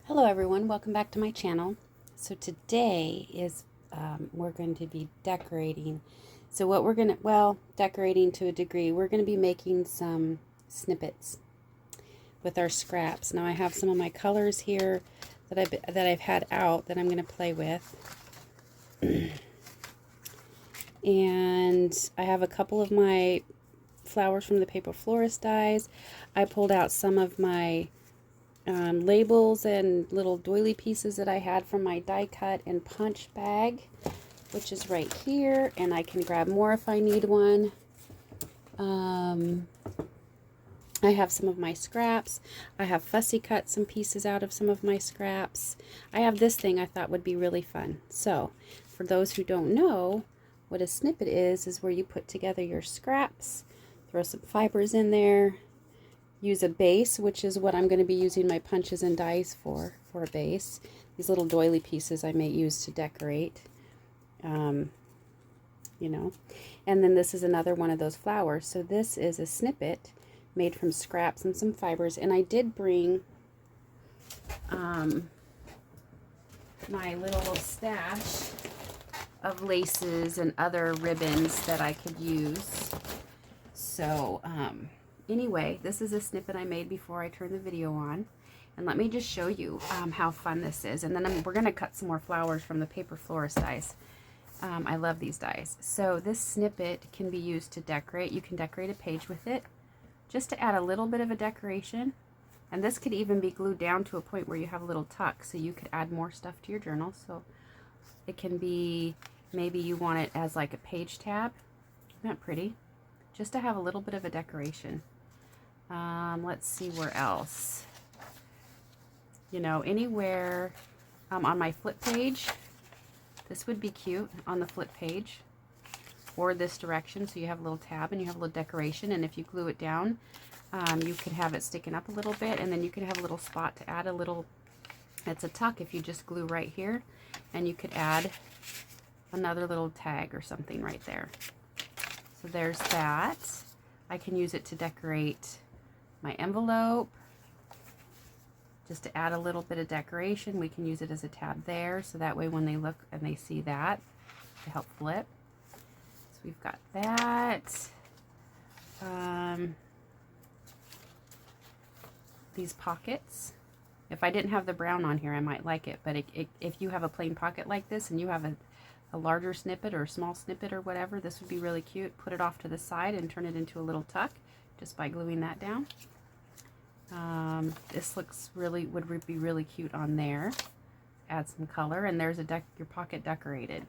Hello everyone, welcome back to my channel. So today is we're going to be decorating. So what we're going to, well, decorating to a degree, we're going to be making some snippets with our scraps. Now I have some of my colors here that I've had out that I'm going to play with. And I have a couple of my flowers from the Paper Florist dies. I pulled out some of my labels and little doily pieces that I had from my die cut and punch bag, which is right here, and I can grab more if I need one. I have some of my scraps. I have fussy cut some pieces out of some of my scraps. I have this thing I thought would be really fun. So for those who don't know what a snippet is where you put together your scraps, throw some fibers in there, use a base, which is what I'm going to be using my punches and dies for a base. These little doily pieces I may use to decorate, you know. And then this is another one of those flowers. So this is a snippet made from scraps and some fibers. And I did bring my little stash of laces and other ribbons that I could use. So, anyway, this is a snippet I made before I turned the video on. And let me just show you how fun this is. And then we're going to cut some more flowers from the Paper Florist dies. I love these dies. So this snippet can be used to decorate. You can decorate a page with it, just to add a little bit of a decoration. And this could even be glued down to a point where you have a little tuck, so you could add more stuff to your journal. So it can be, maybe you want it as like a page tab. Isn't that pretty? Just to have a little bit of a decoration. Let's see where else. You know, anywhere on my flip page, this would be cute on the flip page, or this direction, so you have a little tab and you have a little decoration. And if you glue it down, you could have it sticking up a little bit, and then you could have a little spot to add a little, it's a tuck if you just glue right here, and you could add another little tag or something right there. So there's that. I can use it to decorate my envelope, just to add a little bit of decoration. We can use it as a tab there, so that way when they look and they see that, to help flip. So we've got that. These pockets. If I didn't have the brown on here, I might like it, but if you have a plain pocket like this and you have a larger snippet or a small snippet or whatever, this would be really cute. Put it off to the side and turn it into a little tuck just by gluing that down. This looks really, would be really cute on there. Add some color, and there's your pocket decorated.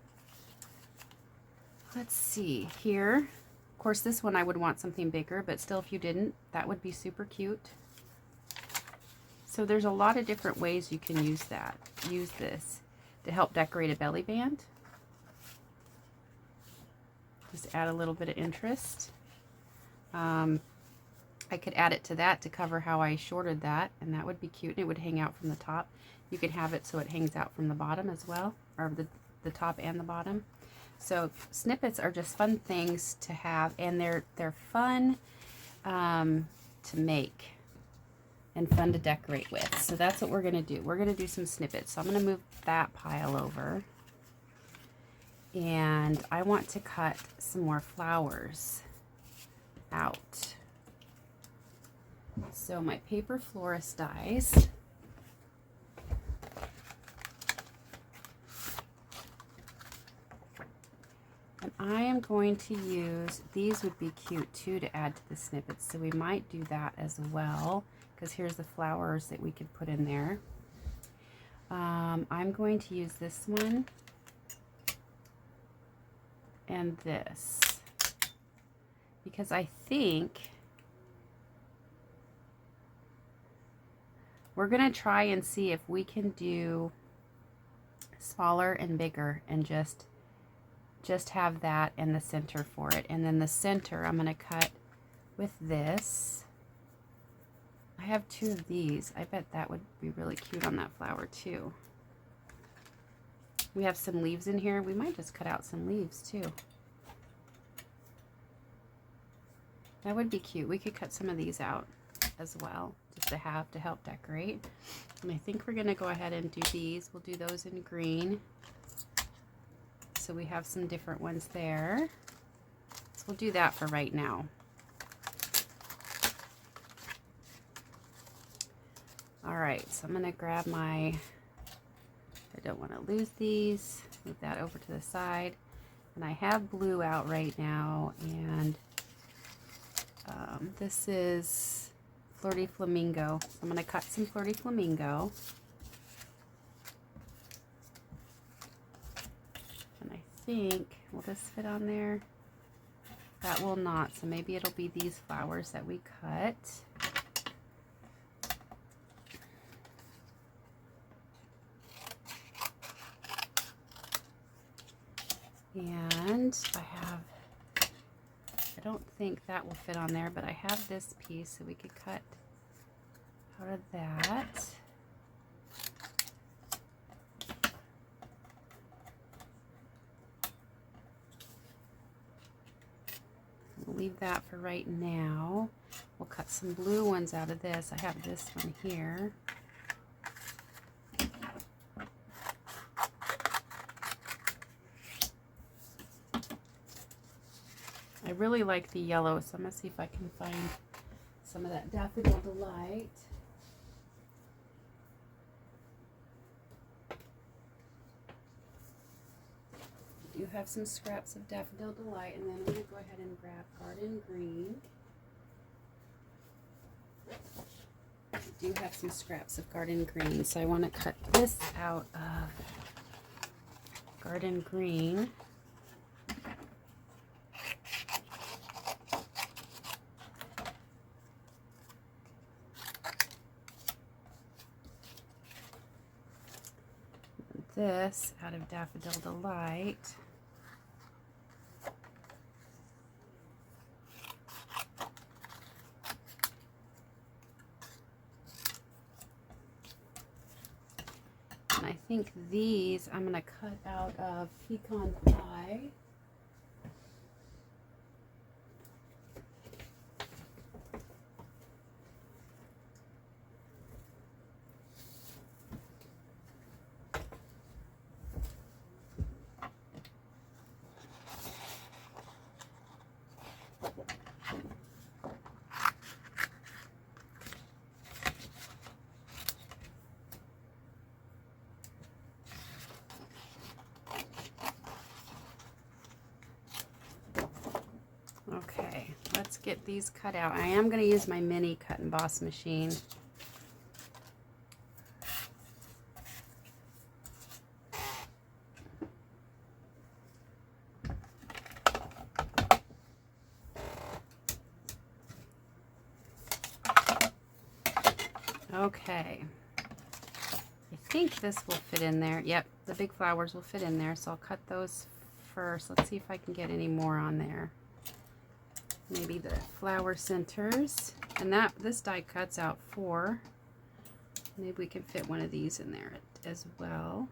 Let's see here. Of course, this one I would want something bigger, but still, if you didn't, that would be super cute. So there's a lot of different ways you can use this to help decorate a belly band. Just add a little bit of interest. I could add it to that to cover how I shorted that, and that would be cute, and it would hang out from the top. You could have it so it hangs out from the bottom as well, or the top and the bottom. So snippets are just fun things to have, and they're fun to make and fun to decorate with. So that's what we're going to do. We're going to do some snippets. So I'm going to move that pile over. And I want to cut some more flowers out. So my Paper Florist dies. And I am going to use, these would be cute too to add to the snippets. So we might do that as well, because here's the flowers that we could put in there. I'm going to use this one and this, because I think we're going to try and see if we can do smaller and bigger, and just have that in the center for it. And then the center I'm going to cut with this. I have two of these. I bet that would be really cute on that flower too. We have some leaves in here. We might just cut out some leaves too. That would be cute. We could cut some of these out as well just to have to help decorate. And I think we're going to go ahead and do these. We'll do those in green. So we have some different ones there. So we'll do that for right now. All right, so I'm going to grab my, I don't want to lose these, move that over to the side. And I have blue out right now, and this is Flirty Flamingo. So I'm going to cut some Flirty Flamingo. And I think, will this fit on there? That will not, so maybe it'll be these flowers that we cut. And I don't think that will fit on there, but I have this piece, so we could cut out of that. We'll leave that for right now. We'll cut some blue ones out of this. I have this one here. I really like the yellow, so I'm going to see if I can find some of that Daffodil Delight. I do have some scraps of Daffodil Delight, and then I'm going to go ahead and grab Garden Green. I do have some scraps of Garden Green, so I want to cut this out of Garden Green. This out of Daffodil Delight. And I think these I'm going to cut out of Pecan Pie. Okay, let's get these cut out. I am going to use my mini cut and boss machine. Okay, I think this will fit in there. Yep, the big flowers will fit in there, so I'll cut those first. Let's see if I can get any more on there. Maybe the flower centers, and this die cuts out 4. Maybe we can fit one of these in there as well.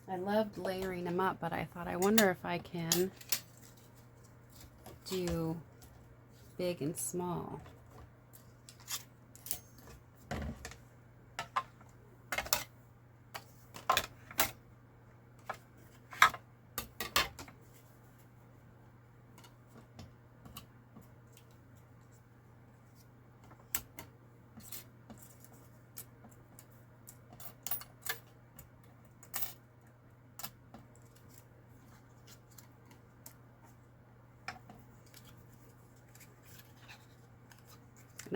I loved layering them up, but I thought, I wonder if I can do big and small.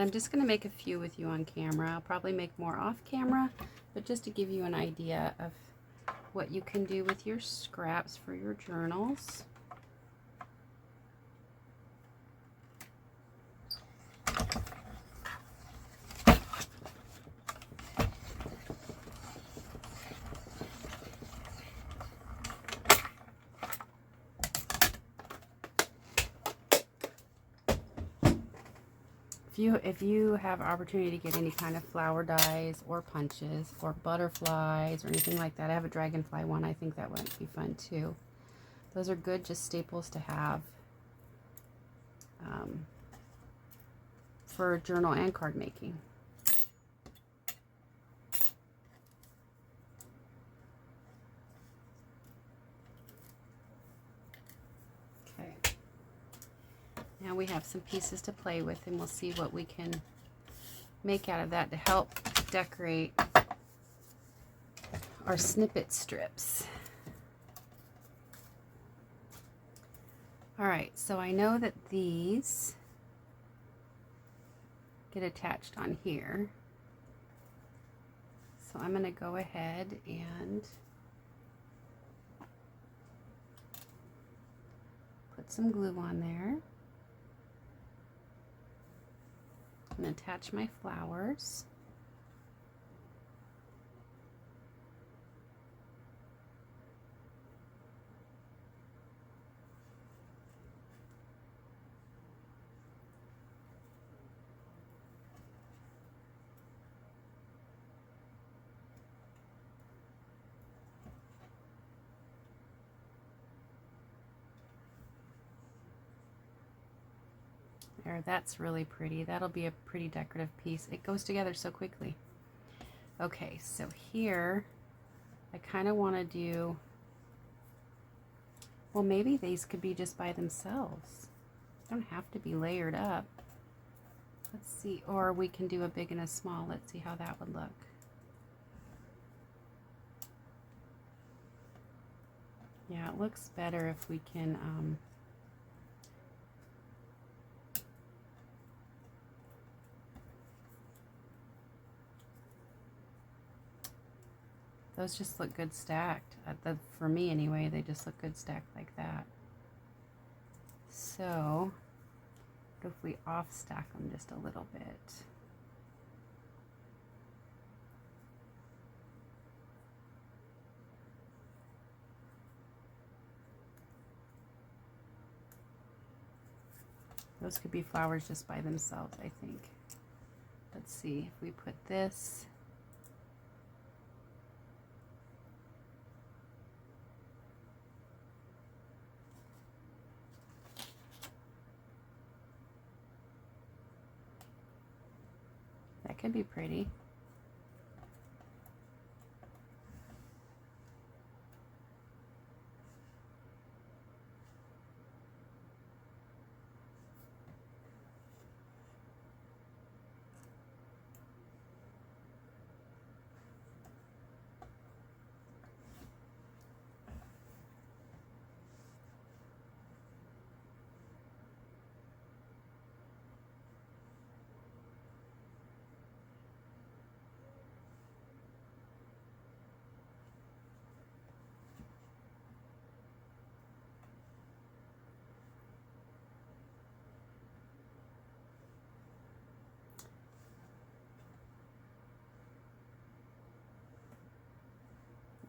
And I'm just going to make a few with you on camera. I'll probably make more off camera, but just to give you an idea of what you can do with your scraps for your journals. If you have opportunity to get any kind of flower dies or punches or butterflies or anything like that, I have a dragonfly one. I think that would be fun too. Those are good, just staples to have for journal and card making. Okay. Now we have some pieces to play with, and we'll see what we can make out of that to help decorate our snippet strips. All right, so I know that these get attached on here. So I'm going to go ahead and put some glue on there and attach my flowers. There, that's really pretty. That'll be a pretty decorative piece. It goes together so quickly. Okay, so here I kind of want to do, well, maybe these could be just by themselves. They don't have to be layered up. Let's see, or we can do a big and a small. Let's see how that would look. Yeah, it looks better if we can those just look good stacked. For me anyway, they just look good stacked like that. So, what if we off stack them just a little bit? Those could be flowers just by themselves, I think. Let's see, if we put this, that could be pretty.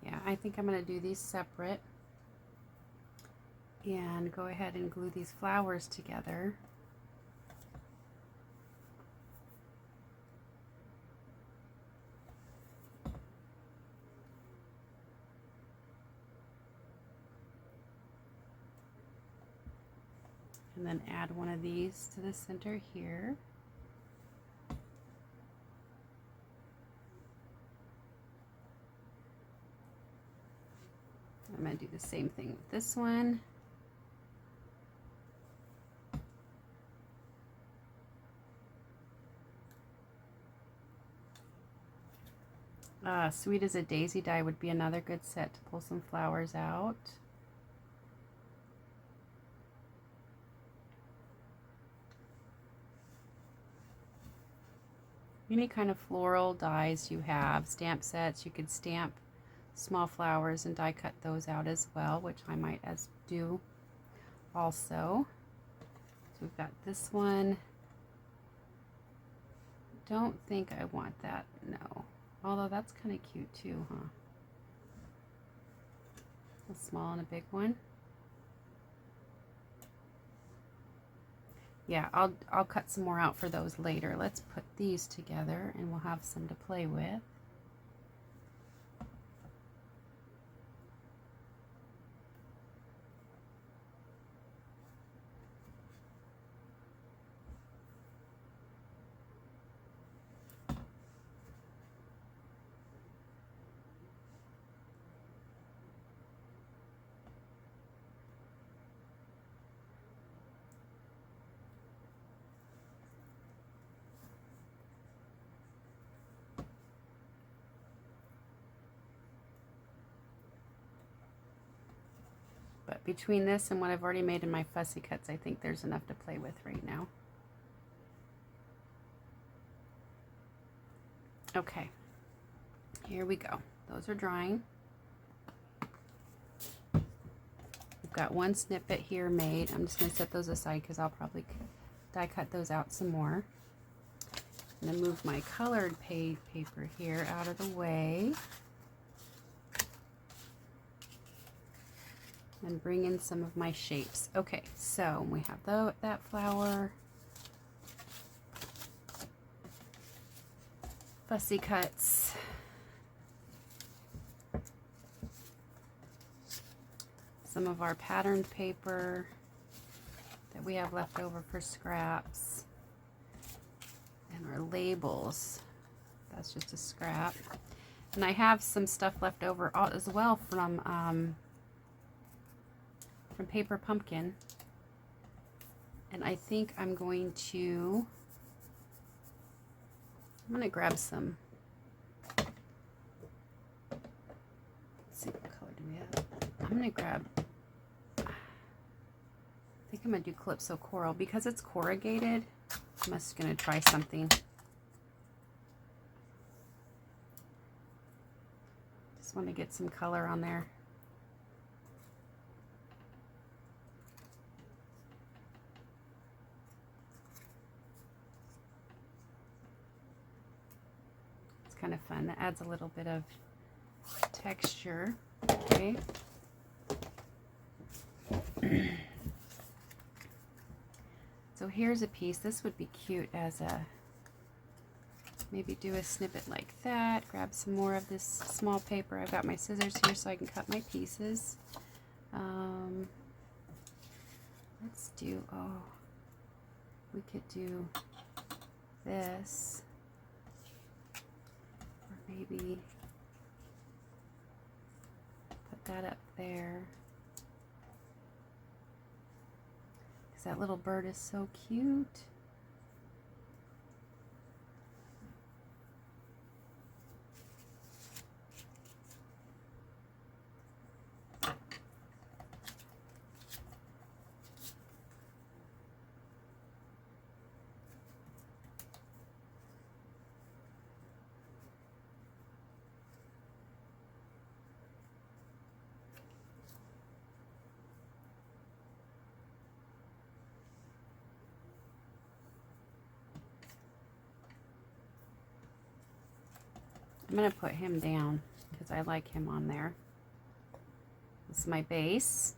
Yeah, I think I'm going to do these separate and go ahead and glue these flowers together. And then add one of these to the center here. I'm going to do the same thing with this one. Sweet as a Daisy die would be another good set to pull some flowers out. any kind of floral dies you have, stamp sets, you could stamp small flowers and die cut those out as well, which I might do also. So we've got this one. Don't think I want that, no. Although that's kind of cute too, huh? A small and a big one. Yeah, I'll cut some more out for those later. Let's put these together and we'll have some to play with. But between this and what I've already made in my fussy cuts, I think there's enough to play with right now. Okay, here we go. Those are drying. We've got one snippet here made. I'm just going to set those aside because I'll probably die cut those out some more. I'm going to move my colored paper here out of the way. And bring in some of my shapes. Okay, so we have that flower, fussy cuts, some of our patterned paper that we have left over for scraps, and our labels. That's just a scrap. And I have some stuff left over as well from Paper Pumpkin, and I think I'm going to grab some. Let's see, what color do we have? I'm gonna grab, I think I'm gonna do Calypso Coral because it's corrugated. I'm just gonna try something. Just want to get some color on there. Kind of fun. That adds a little bit of texture. Okay. So here's a piece. This would be cute as a, maybe do a snippet like that. Grab some more of this small paper. I've got my scissors here so I can cut my pieces. Let's do, we could do this. Maybe put that up there because that little bird is so cute. I'm going to put him down because I like him on there. This is my base.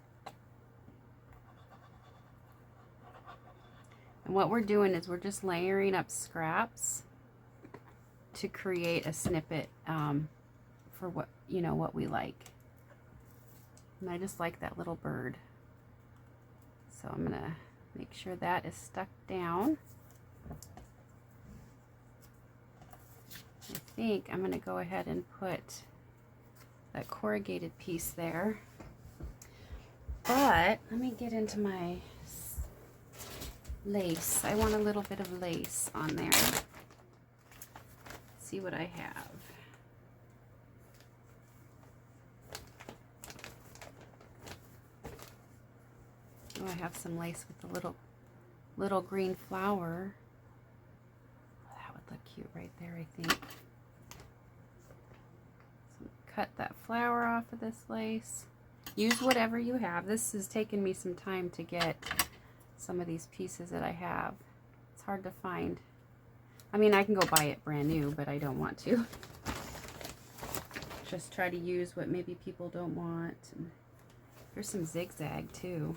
And what we're doing is we're just layering up scraps to create a snippet for what, what we like. And I just like that little bird. So I'm going to make sure that is stuck down. I think I'm going to go ahead and put that corrugated piece there. But let me get into my lace. I want a little bit of lace on there. Let's see what I have. Oh, I have some lace with a little green flower. That would would look cute right there, I think. So cut that flower off of this lace. Use whatever you have. This has taken me some time to get some of these pieces that I have. It's hard to find. I mean, I can go buy it brand new, but I don't want to. Just try to use what maybe people don't want. And there's some zigzag too.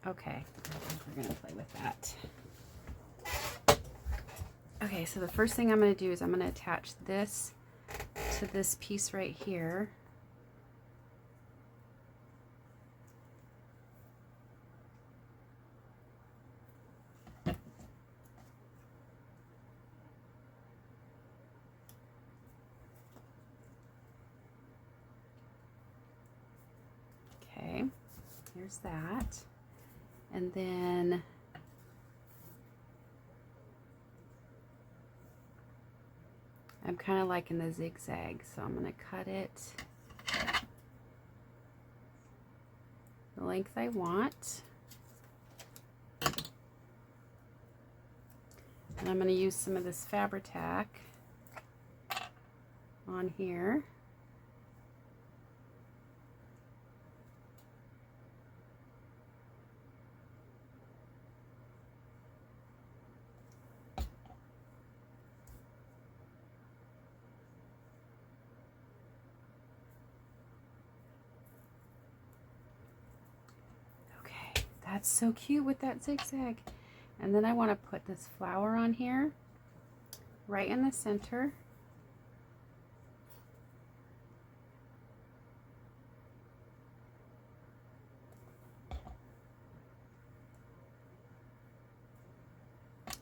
Okay, I think we're gonna play with that. Okay, so the first thing I'm gonna do is I'm gonna attach this to this piece right here. Okay, here's that. And then I'm kind of liking the zigzag, so I'm going to cut it the length I want. And I'm going to use some of this Fabri-Tac on here. That's so cute with that zigzag. And then I want to put this flower on here, right in the center.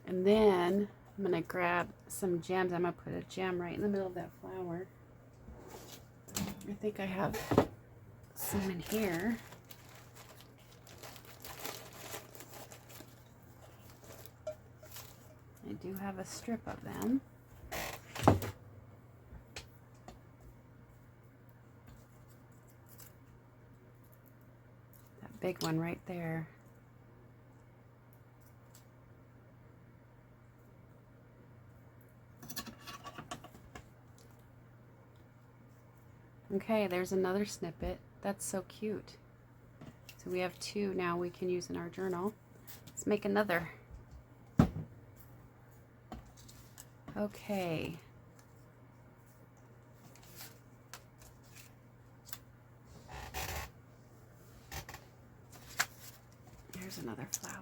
And then I'm going to grab some gems. I'm going to put a gem right in the middle of that flower. I think I have some in here. I do have a strip of them. That big one right there. Okay, there's another snippet. That's so cute. So we have two now we can use in our journal. Let's make another. Okay. Here's another flower.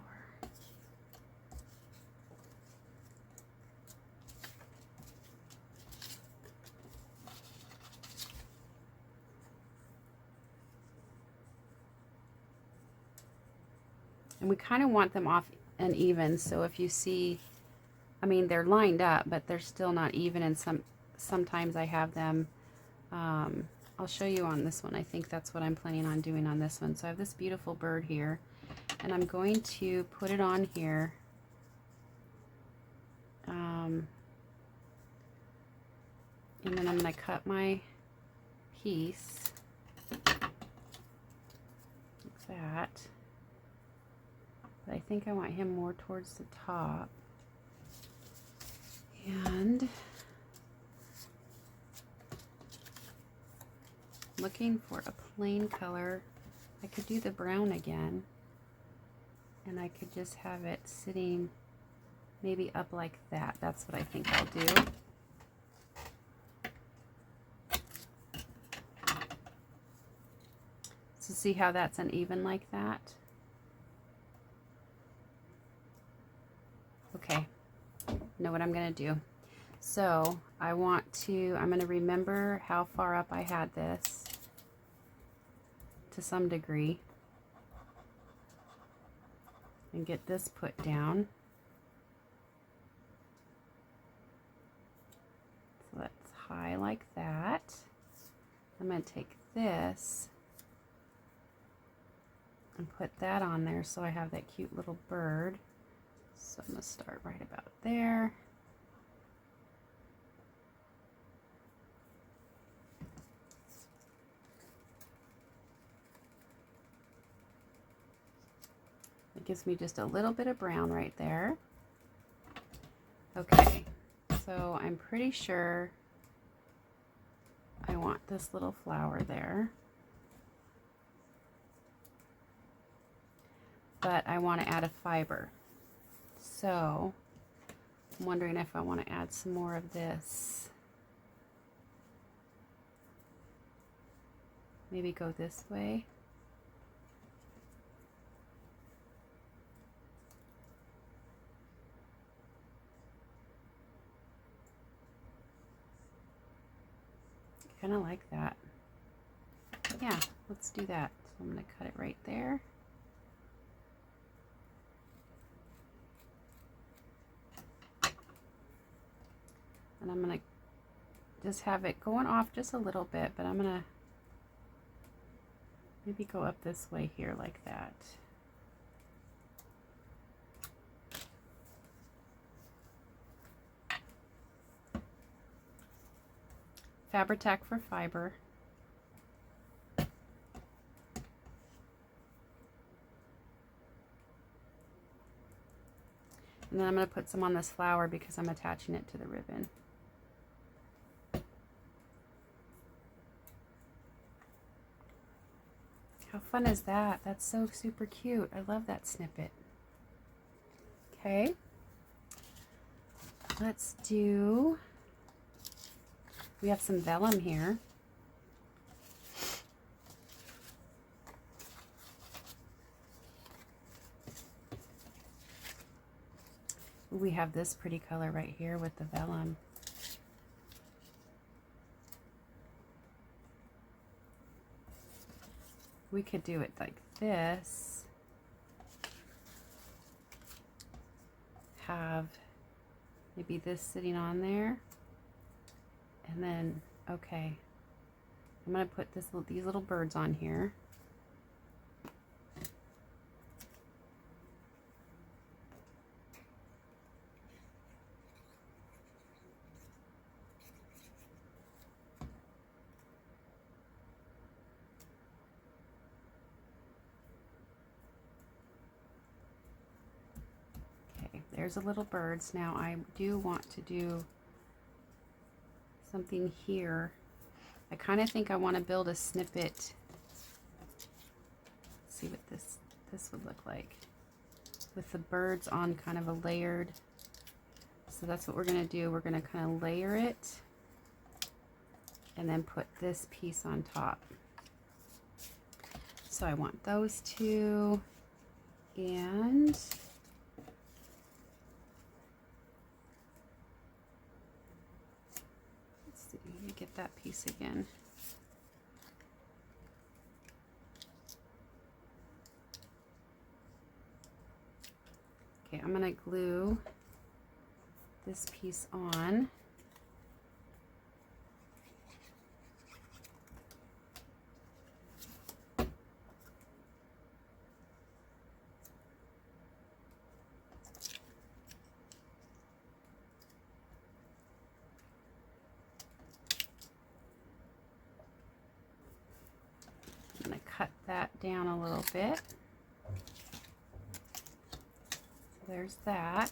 And we kind of want them off and even, so if you see, I mean, they're lined up, but they're still not even, and sometimes I have them, I'll show you on this one. I think that's what I'm planning on doing on this one. So I have this beautiful bird here, and I'm going to put it on here. And then I'm going to cut my piece like that. But I think I want him more towards the top. And looking for a plain color. I could do the brown again, and I could just have it sitting maybe up like that. That's what I think I'll do. So see how that's uneven like that? Okay, know what I'm gonna do. So I'm gonna remember how far up I had this to some degree and get this put down. So that's high like that. I'm gonna take this and put that on there so I have that cute little bird. So I'm going to start right about there. gives me just a little bit of brown right there. Okay, so I'm pretty sure I want this little flower there. But I want to add a fiber. So I'm wondering if I want to add some more of this. Maybe go this way. Kind of like that. Yeah, let's do that. So I'm going to cut it right there. And I'm going to just have it going off just a little bit, but I'm going to maybe go up this way here like that. Fabri-Tac for fiber. And then I'm going to put some on this flower because I'm attaching it to the ribbon. How fun is that? That's so super cute. I love that snippet. Okay. Let's do, we have some vellum here. We have this pretty color right here with the vellum. We could do it like this. Have maybe this sitting on there. And then, okay, I'm going to put these little birds on here. There's a little birds. Now I do want to do something here. I kind of think I want to build a snippet. Let's see what this would look like with the birds on kind of a layered. So that's what we're going to do. We're going to kind of layer it and then put this piece on top. So I want those two, and get that piece again. Okay, I'm going to glue this piece on. Cut that down a little bit. So there's that.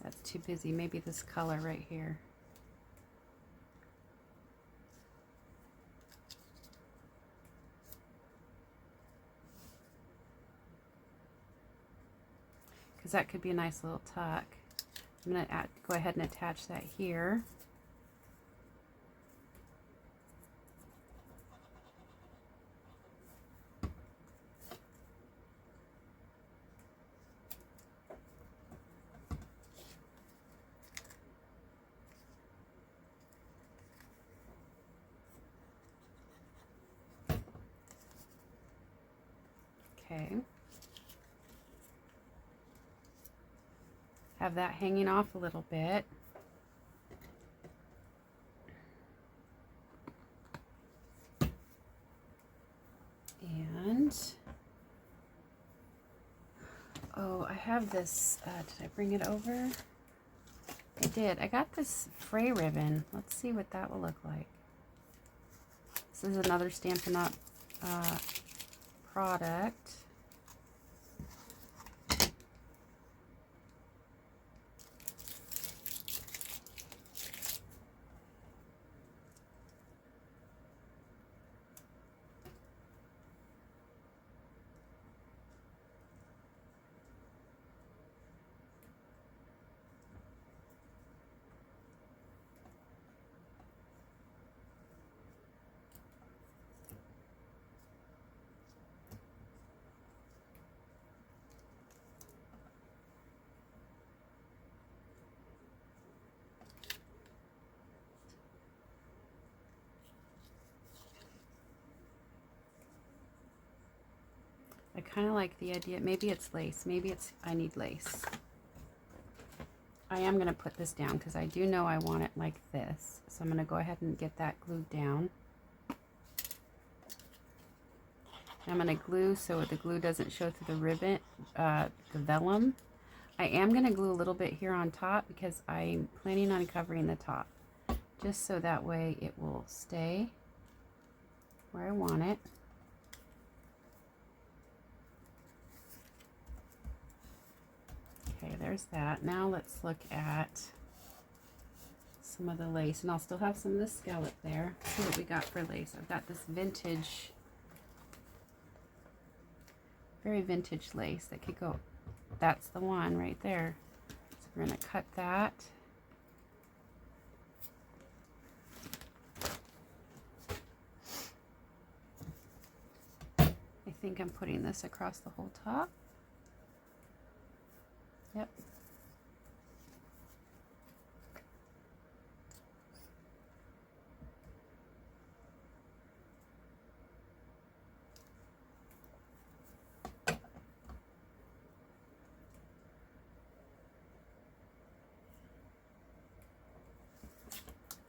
That's too busy. Maybe this color right here. That could be a nice little tuck. I'm going to go ahead and attach that here. Okay. Have that hanging off a little bit. Oh, I have this. Did I bring it over? I did. I got this fray ribbon. Let's see what that will look like. This is another Stampin' Up! Product. I kind of like the idea. Maybe it's lace. Maybe it's, I need lace. I am going to put this down because I do know I want it like this. So I'm going to go ahead and get that glued down. I'm going to glue so the glue doesn't show through the ribbon, the vellum. I am going to glue a little bit here on top because I'm planning on covering the top. Just so that way it will stay where I want it. Okay, there's that. Now let's look at some of the lace, and I'll still have some of the scallop there. Let's see what we got for lace. I've got this vintage, very vintage lace that could go, that's the one right there. So we're going to cut that. I think I'm putting this across the whole top. Yep.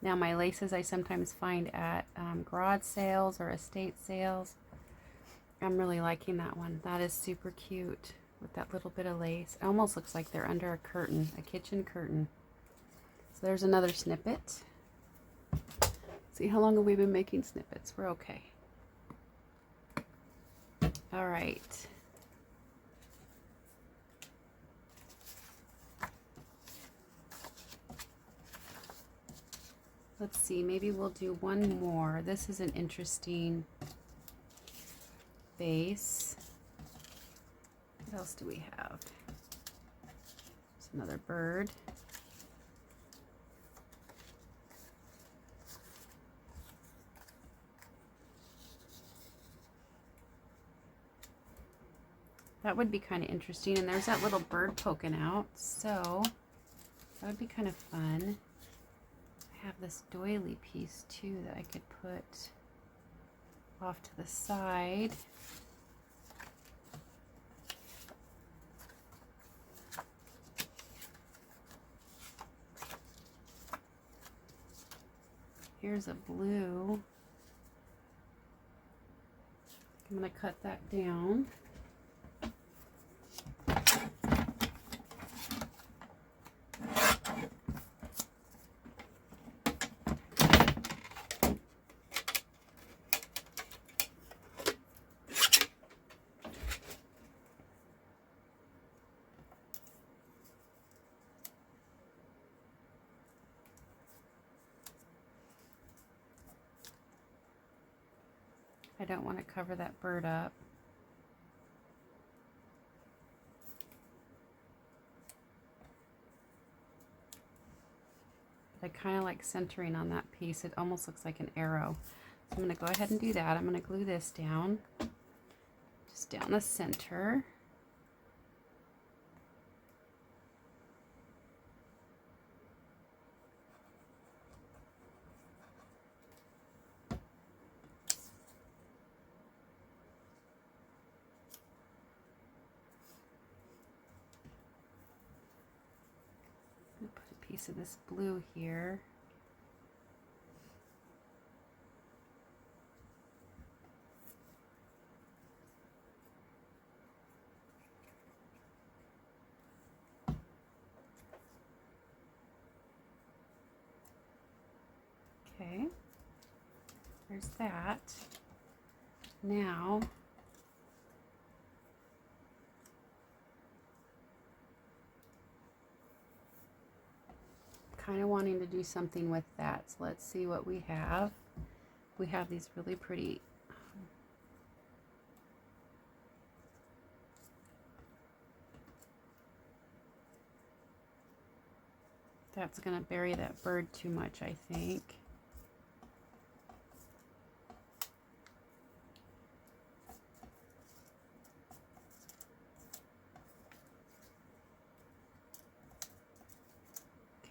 Now my laces I sometimes find at garage sales or estate sales. I'm really liking that one. That is super cute with that little bit of lace. It almost looks like they're under a curtain, a kitchen curtain. So there's another snippet. See, how long have we been making snippets? We're okay. All right. Let's see, maybe we'll do one more. This is an interesting base. What else do we have? There's another bird. That would be kind of interesting. And there's that little bird poking out. So that would be kind of fun. I have this doily piece too that I could put off to the side. Here's a blue. I'm going to cut that down. I don't want to cover that bird up. But I kind of like centering on that piece. It almost looks like an arrow. So I'm going to go ahead and do that. I'm going to glue this down. Just down the center. Piece of this blue here. Okay, there's that. Now, kind of wanting to do something with that. So let's see what we have. We have these really pretty that's going to bury that bird too much, I think.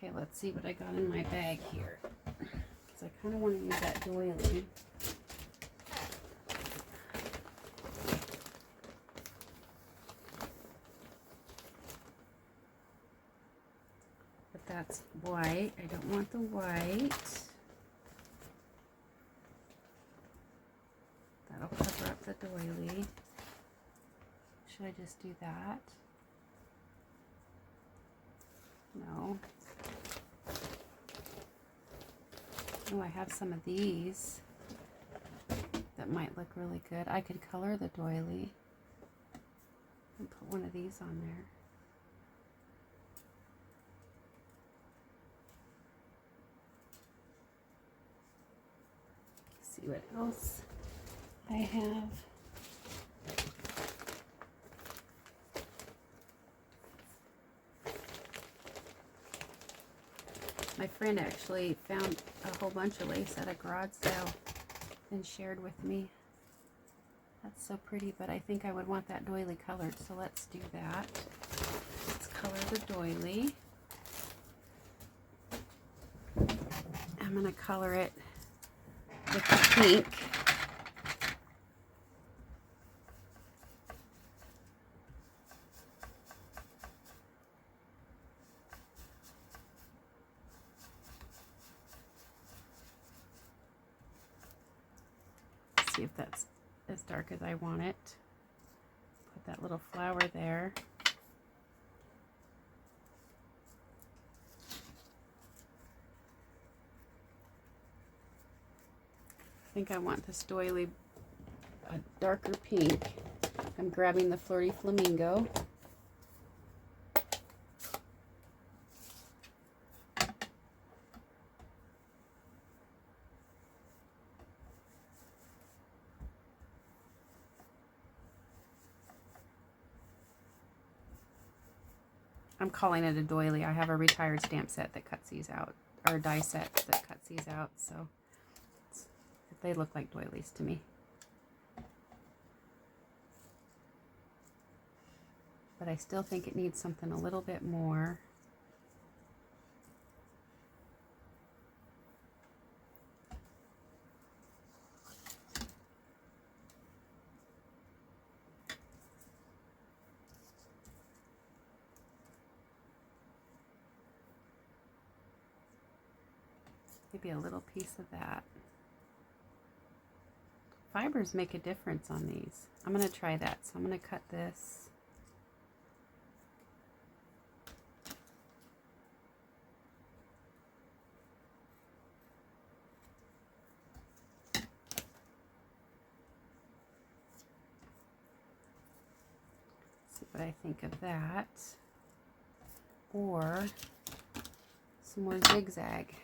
Okay, let's see what I got in my bag here, because I kind of want to use that doily. But that's white. I don't want the white. That'll cover up the doily. Should I just do that? No. Oh, I have some of these that might look really good. I could color the doily and put one of these on there. See what else I have. My friend actually found a whole bunch of lace at a garage sale and shared with me. That's so pretty, but I think I would want that doily colored, so let's do that. Let's color the doily. I'm going to color it with the pink. See if that's as dark as I want it. Put that little flower there. I think I want this doily a darker pink. I'm grabbing the Flirty Flamingo. I'm calling it a doily. I have a retired stamp set that cuts these out, or a die set that cuts these out, so they look like doilies to me. But I still think it needs something a little bit more. Maybe a little piece of that. Fibers make a difference on these. I'm going to try that. So I'm going to cut this. See what I think of that. Or some more zigzag.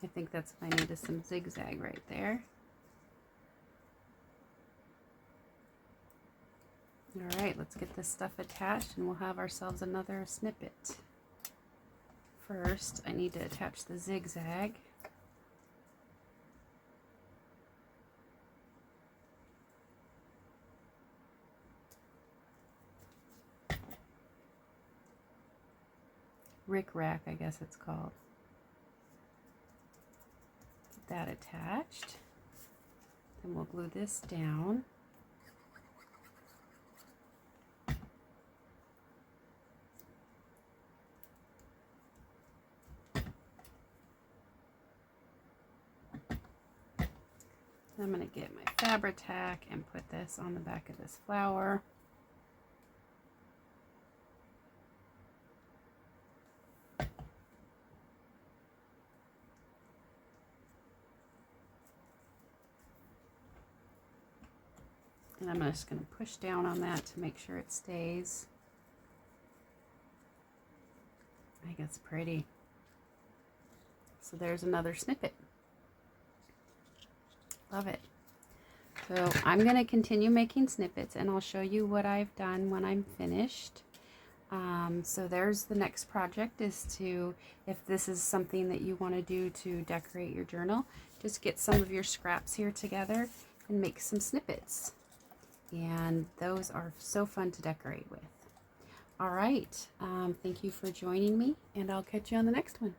I think that's what I need, is some zigzag right there. All right, let's get this stuff attached and we'll have ourselves another snippet. First, I need to attach the zigzag. Rick Rack, I guess it's called. Get that attached. Then we'll glue this down. I'm going to get my Fabri-Tac and put this on the back of this flower. And I'm just going to push down on that to make sure it stays. I think it's pretty. So there's another snippet. Love it. So I'm going to continue making snippets, and I'll show you what I've done when I'm finished. So there's the next project, is to, if this is something that you want to do to decorate your journal, just get some of your scraps here together and make some snippets. And those are so fun to decorate with. All right, thank you for joining me, and I'll catch you on the next one.